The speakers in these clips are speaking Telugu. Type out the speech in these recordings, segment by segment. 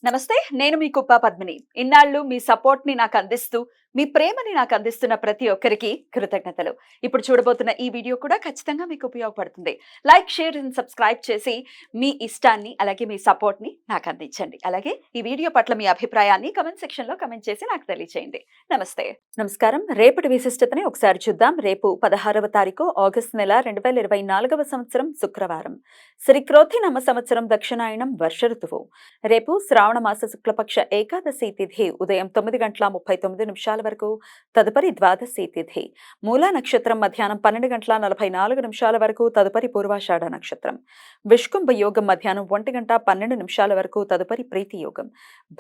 నమస్తే. నేను మీ కుప్ప పద్మిని. ఇన్నాళ్ళు మీ సపోర్ట్‌ని నాకందిస్తూ, మీ ప్రేమని నాకందిస్తున్న ప్రతి ఒక్కరికి కృతజ్ఞతలు. ఇప్పుడు చూడబోతున్న ఈ వీడియో కూడా ఖచ్చితంగా మీకు ఉపయోగపడుతుంది. లైక్, షేర్ అండ్ సబ్స్క్రైబ్ చేసి మీ ఇష్టాన్ని అలాగే మీ సపోర్ట్‌ని నాకందించండి. అలాగే ఈ వీడియో పట్ల మీ అభిప్రాయాన్ని కామెంట్ సెక్షన్‌లో కామెంట్ చేసి నాకు తెలియజేయండి. నమస్తే. నమస్కారం. రేపటి విశిష్టతని ఒకసారి చూద్దాం. రేపు 16వ తారీఖు ఆగస్టు నెల 2024వ సంవత్సరం శుక్రవారం. శ్రీ క్రోధి నామ సంవత్సరం దక్షిణాయనం వర్ష ఋతువు. రేపు శ్రావణ మాస శుక్లపక్ష ఏకాదశి తిథి ఉదయం 9:39 వరకు, తదుపరి ద్వాదశి తిథి. మూలా నక్షత్రం మధ్యాహ్నం 12:44 వరకు, తదుపరి పూర్వాషాఢ నక్షత్రం. విష్కుంభ యోగం మధ్యాహ్నం 1:12 వరకు, తదుపరి ప్రీతి యోగం.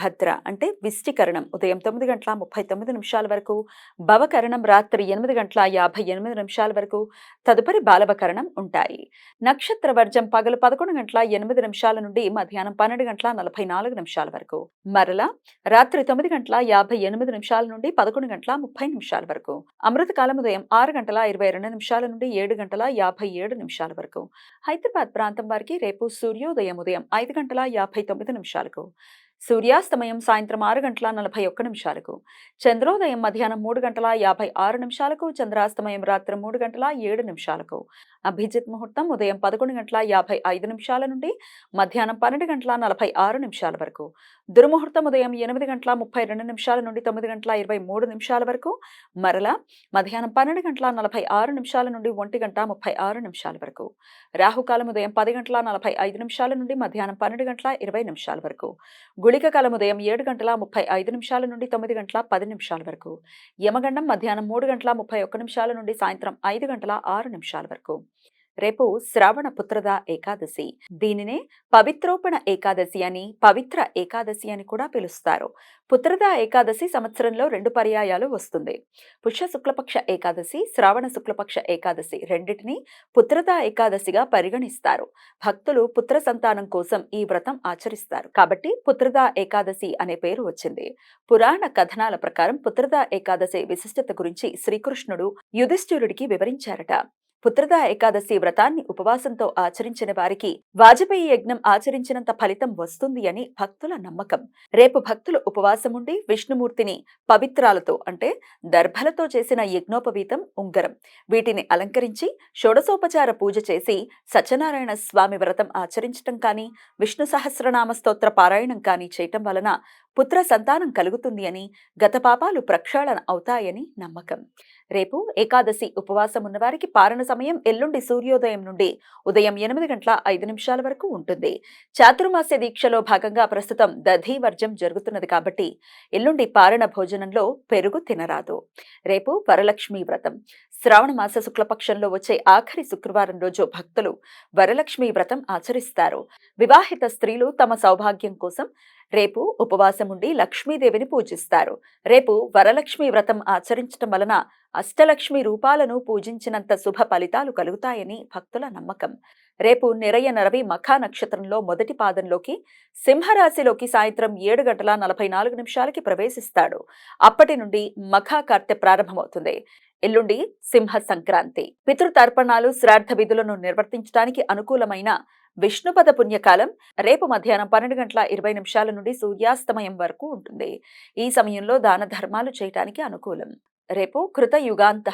భద్ర అంటే విష్టికరణం ఉదయం 9:39 వరకు, భవకరణం రాత్రి 8:58 వరకు, తదుపరి బాలవకరణం ఉంటాయి. నక్షత్ర వర్జం పగలు 11:08 నుండి మధ్యాహ్నం 12:44 వరకు, మరలా రాత్రి 9:58 నుండి 11:30 వరకు. అమృతకాలం ఉదయం 6:22 నుండి 7:57 వరకు. హైదరాబాద్ ప్రాంతం వారికి రేపు సూర్యోదయం ఉదయం 5:59, సూర్యాస్తమయం సాయంత్రం 6:41, చంద్రోదయం మధ్యాహ్నం 3:56, చంద్రాస్తమయం రాత్రి 3:07. అభిజిత్ ముహూర్తం ఉదయం 11:55 నుండి మధ్యాహ్నం 12:46 వరకు, దుర్ముహూర్తం ఉదయం 8:32 నుండి 9:23 వరకు, మరలా మధ్యాహ్నం 12:46 నుండి 1:36 వరకు. రాహుకాలం ఉదయం 10:45 నుండి మధ్యాహ్నం 12:20 వరకు, గుళిక కాలం ఉదయం 7:35 నుండి 9:10 వరకు, యమగండం మధ్యాహ్నం 3:31 నుండి సాయంత్రం 5:06 వరకు. రేపు శ్రావణ పుత్రద ఏకాదశి. దీనినే పవిత్రోపణ ఏకాదశి అని, పవిత్ర ఏకాదశి అని కూడా పిలుస్తారు. పుత్రద ఏకాదశి సంవత్సరంలో 2 పర్యాయాలు వస్తుంది. పుష్య శుక్లపక్ష ఏకాదశి, శ్రావణ శుక్లపక్ష ఏకాదశి రెండింటినీ పుత్రద ఏకాదశిగా పరిగణిస్తారు. భక్తులు పుత్ర సంతానం కోసం ఈ వ్రతం ఆచరిస్తారు కాబట్టి పుత్రద ఏకాదశి అనే పేరు వచ్చింది. పురాణ కథనాల ప్రకారం పుత్రద ఏకాదశి విశిష్టత గురించి శ్రీకృష్ణుడు యుధిష్ఠిరుడికి వివరించారట. పుత్రద ఏకాదశి వ్రతాన్ని ఉపవాసంతో ఆచరించిన వారికి వాజపేయి యజ్ఞం ఆచరించినంత ఫలితం వస్తుంది అని భక్తుల నమ్మకం. రేపు భక్తులు ఉపవాసముండి విష్ణుమూర్తిని పవిత్రాలతో అంటే దర్భలతో చేసిన యజ్ఞోపవీతం, ఉంగరం వీటిని అలంకరించి షోడశోపచార పూజ చేసి సత్యనారాయణ స్వామి వ్రతం ఆచరించటం కానీ, విష్ణు సహస్రనామ స్తోత్ర పారాయణం కానీ చేయటం వలన పుత్ర సంతానం కలుగుతుంది అని, గత పాపాలు ప్రక్షాళన అవుతాయని నమ్మకం. రేపు ఏకాదశి ఉపవాసం ఉన్నవారికి పారణ సమయం ఎల్లుండి సూర్యోదయం నుండి ఉదయం 8:05 వరకు ఉంటుంది. చాతుర్మాస్య దీక్షలో భాగంగా ప్రస్తుతం దధి వర్జం జరుగుతున్నది కాబట్టి ఎల్లుండి పారణ భోజనంలో పెరుగు తినరాదు. రేపు వరలక్ష్మి వ్రతం. శ్రావణ మాస శుక్లపక్షంలో వచ్చే ఆఖరి శుక్రవారం రోజు భక్తులు వరలక్ష్మి వ్రతం ఆచరిస్తారు. వివాహిత స్త్రీలు తమ సౌభాగ్యం కోసం రేపు ఉపవాసం ఉండి లక్ష్మీదేవిని పూజిస్తారు. రేపు వరలక్ష్మి వ్రతం ఆచరించటం వలన అష్టలక్ష్మి రూపాలను పూజించినంత శుభ ఫలితాలు కలుగుతాయని భక్తుల నమ్మకం. రేపు నిరయ నరవి మఖా నక్షత్రంలో మొదటి పాదంలోకి, సింహరాశిలోకి సాయంత్రం 7:44 ప్రవేశిస్తాడు. అప్పటి నుండి మఖా కార్తె ప్రారంభమవుతుంది. ఎల్లుండి సింహ సంక్రాంతి. పితృతర్పణాలు, శ్రాద్ధ విధులను నిర్వర్తించడానికి అనుకూలమైన విష్ణుపద పుణ్యకాలం రేపు మధ్యాహ్నం 12:20 నుండి సూర్యాస్తమయం వరకు ఉంటుంది. ఈ సమయంలో దాన ధర్మాలు చేయటానికి అనుకూలం. రేపు కృతయుగాంత.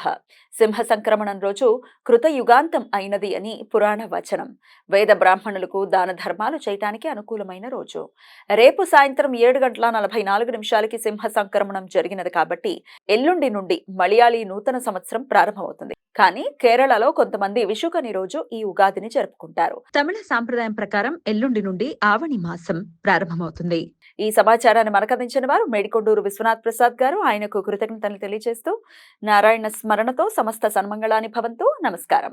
సింహ సంక్రమణం రోజు కృతయుగాంతం అయినది అని పురాణ వచనం. వేద బ్రాహ్మణులకు దాన ధర్మాలు చేయటానికి అనుకూలమైన రోజు. రేపు సాయంత్రం 7:44 సింహ సంక్రమణం జరిగినది కాబట్టి ఎల్లుండి నుండి మలయాళీ నూతన సంవత్సరం ప్రారంభమవుతుంది. కానీ కేరళలో కొంతమంది విషుకని రోజు ఈ ఉగాదిని జరుపుకుంటారు. తమిళ సాంప్రదాయం ప్రకారం ఎల్లుండి నుండి ఆవణి మాసం ప్రారంభమవుతుంది. ఈ సమాచారాన్ని మనకందించిన వారు మేడికొండూరు విశ్వనాథ్ ప్రసాద్ గారు. ఆయనకు కృతజ్ఞతలు తెలియజేస్తూ నారాయణ స్మరణతో సమస్త సన్మంగళాని భవంతు. నమస్కారం.